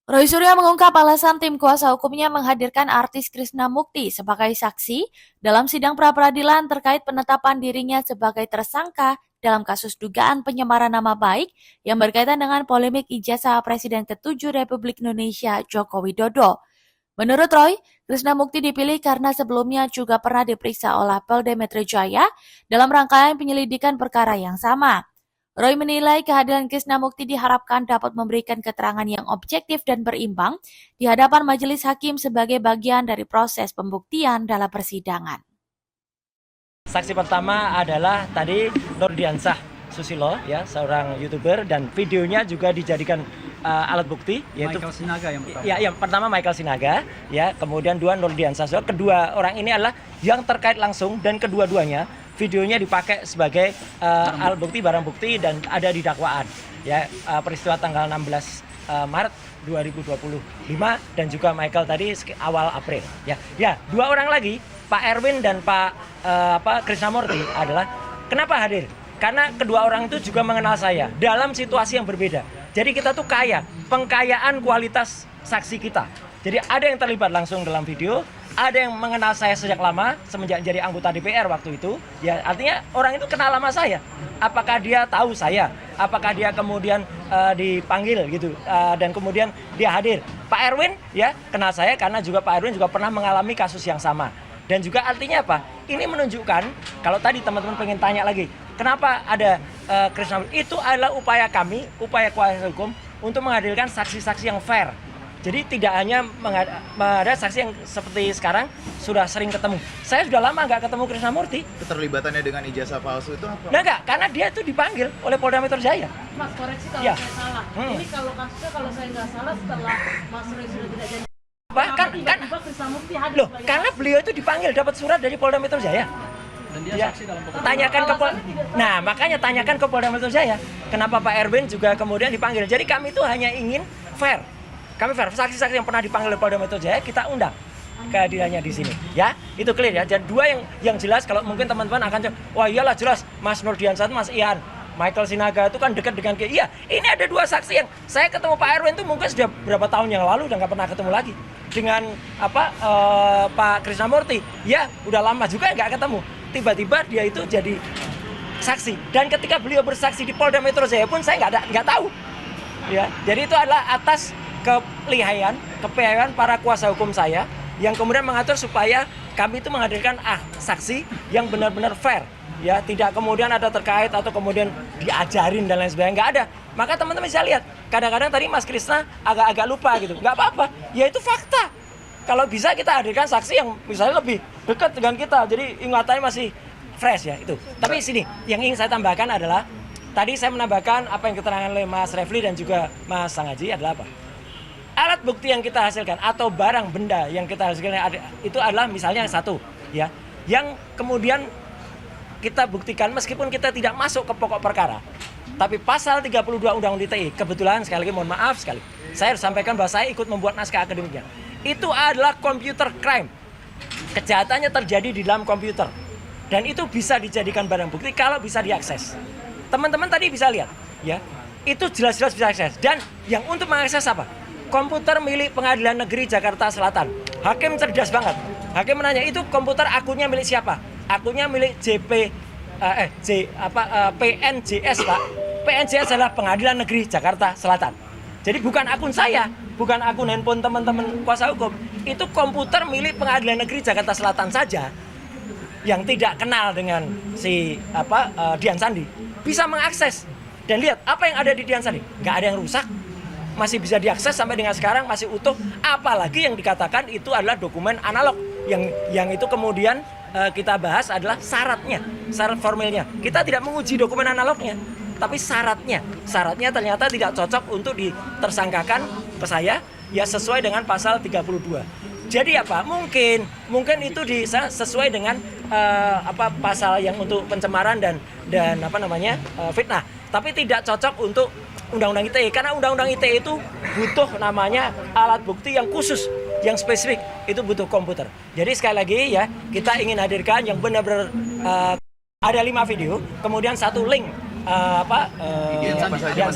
Roy Suryo mengungkap alasan tim kuasa hukumnya menghadirkan artis Krishna Mukti sebagai saksi dalam sidang pra-peradilan terkait penetapan dirinya sebagai tersangka dalam kasus dugaan penyemaran nama baik yang berkaitan dengan polemik ijazah Presiden ke-7 Republik Indonesia Joko Widodo. Menurut Roy, Krishna Mukti dipilih karena sebelumnya juga pernah diperiksa oleh Polda Metro Jaya dalam rangkaian penyelidikan perkara yang sama. Roy menilai kehadiran Krishna Mukti diharapkan dapat memberikan keterangan yang objektif dan berimbang di hadapan majelis hakim sebagai bagian dari proses pembuktian dalam persidangan. Saksi pertama adalah tadi Nurdiansah Susilo, ya, seorang YouTuber, dan videonya juga dijadikan alat bukti, yaitu Michael Sinaga yang pertama. Ya, yang pertama Michael Sinaga, ya, kemudian dua Nurdiansah. Kedua orang ini adalah yang terkait langsung, dan kedua-duanya videonya dipakai sebagai alat bukti, barang bukti, dan ada di dakwaan, ya, peristiwa tanggal 16 Maret 2025 dan juga Michael tadi awal April, ya. Ya, dua orang lagi, Pak Erwin dan Pak Krishnamurti adalah kenapa hadir? Karena kedua orang itu juga mengenal saya dalam situasi yang berbeda. Jadi kita tuh kaya, pengkayaan kualitas saksi kita. Jadi ada yang terlibat langsung dalam video, ada yang mengenal saya sejak lama, semenjak jadi anggota DPR waktu itu. Ya, artinya orang itu kenal lama saya. Apakah dia tahu saya? Apakah dia kemudian dipanggil gitu, dan kemudian dia hadir? Pak Erwin, ya, kenal saya karena juga Pak Erwin juga pernah mengalami kasus yang sama. Dan juga artinya apa? Ini menunjukkan, kalau tadi teman-teman pengen tanya lagi, kenapa ada Krishna? Itu adalah upaya kami, upaya kuasa hukum untuk menghadirkan saksi-saksi yang fair. Jadi tidak hanya ada saksi yang seperti sekarang sudah sering ketemu. Saya sudah lama nggak ketemu Krishnamurti. Keterlibatannya dengan ijazah palsu itu apa? Nah, enggak, karena dia itu dipanggil oleh Polda Metro Jaya. Mas, koreksi kalau Ya. saya salah. Ini kalau kasusnya, kalau saya nggak salah, setelah Mas Roy sudah tidak jadi, Bahkan tiba-tiba Krishna Mukti hadir loh, sebagai karena beliau itu dipanggil dapat surat dari Polda Metro Jaya. Dan dia Ya, saksi dalam pokok. tanyakan ke Polda. Nah, makanya tanyakan ke Polda Metro Jaya. Kenapa Pak Erwin juga kemudian dipanggil? Jadi kami itu hanya ingin fair. Kami fair. Saksi-saksi yang pernah dipanggil oleh Polda Metro Jaya kita undang kehadirannya di sini. Ya, itu clear ya. Dan dua yang jelas, kalau mungkin teman-teman akan wah iyalah jelas Mas Nurdiansah, Mas Ian, Michael Sinaga itu kan dekat dengan iya, ini ada dua saksi yang saya ketemu Pak Erwin itu mungkin sudah berapa tahun yang lalu dan nggak pernah ketemu lagi. Dengan Pak Krishnamurti, ya udah lama juga nggak ketemu. Tiba-tiba dia itu jadi saksi, dan ketika beliau bersaksi di Polda Metro Jaya pun saya nggak tahu. Ya, jadi itu adalah atas kepeliharaan para kuasa hukum saya yang kemudian mengatur supaya kami itu menghadirkan saksi yang benar-benar fair. Ya, tidak kemudian ada terkait atau kemudian diajarin dan lain sebagainya, nggak ada. Maka teman-teman bisa lihat, kadang-kadang tadi Mas Krishna agak-agak lupa gitu, nggak apa-apa, ya itu fakta. Kalau bisa kita hadirkan saksi yang misalnya lebih dekat dengan kita, jadi ingatannya masih fresh ya itu. Tapi sini, yang ingin saya tambahkan adalah, tadi saya menambahkan apa yang keterangan oleh Mas Refli dan juga Mas Sangaji adalah apa? Alat bukti yang kita hasilkan atau barang benda yang kita hasilkan itu adalah misalnya satu, ya, yang kemudian kita buktikan meskipun kita tidak masuk ke pokok perkara. Tapi pasal 32 Undang-Undang ITE, kebetulan sekali lagi mohon maaf sekali, saya harus sampaikan bahwa saya ikut membuat naskah akademiknya. Itu adalah computer crime. Kejahatannya terjadi di dalam komputer. Dan itu bisa dijadikan barang bukti kalau bisa diakses. Teman-teman tadi bisa lihat, ya. Itu jelas-jelas bisa diakses. Dan yang untuk mengakses apa? Komputer milik Pengadilan Negeri Jakarta Selatan. Hakim cerdas banget. Hakim menanya, itu komputer akunnya milik siapa? Akunnya milik PNJS, Pak. PNJS adalah Pengadilan Negeri Jakarta Selatan. Jadi bukan akun saya, bukan akun handphone teman-teman kuasa hukum. Itu komputer milik Pengadilan Negeri Jakarta Selatan saja yang tidak kenal dengan si Dian Sandi bisa mengakses. Dan lihat apa yang ada di Dian Sandi, nggak ada yang rusak, masih bisa diakses sampai dengan sekarang, masih utuh. Apalagi yang dikatakan itu adalah dokumen analog yang itu kemudian kita bahas adalah syaratnya, syarat formilnya. Kita tidak menguji dokumen analognya, tapi syaratnya ternyata tidak cocok untuk ditersangkakan ke saya, ya sesuai dengan pasal 32. Jadi apa? Mungkin itu sesuai dengan pasal yang untuk pencemaran dan fitnah, tapi tidak cocok untuk Undang-Undang ITE, karena Undang-Undang ITE itu butuh namanya alat bukti yang khusus, yang spesifik, itu butuh komputer. Jadi sekali lagi ya, kita ingin hadirkan yang benar-benar ada 5 video, kemudian 1 link Dian Sandi.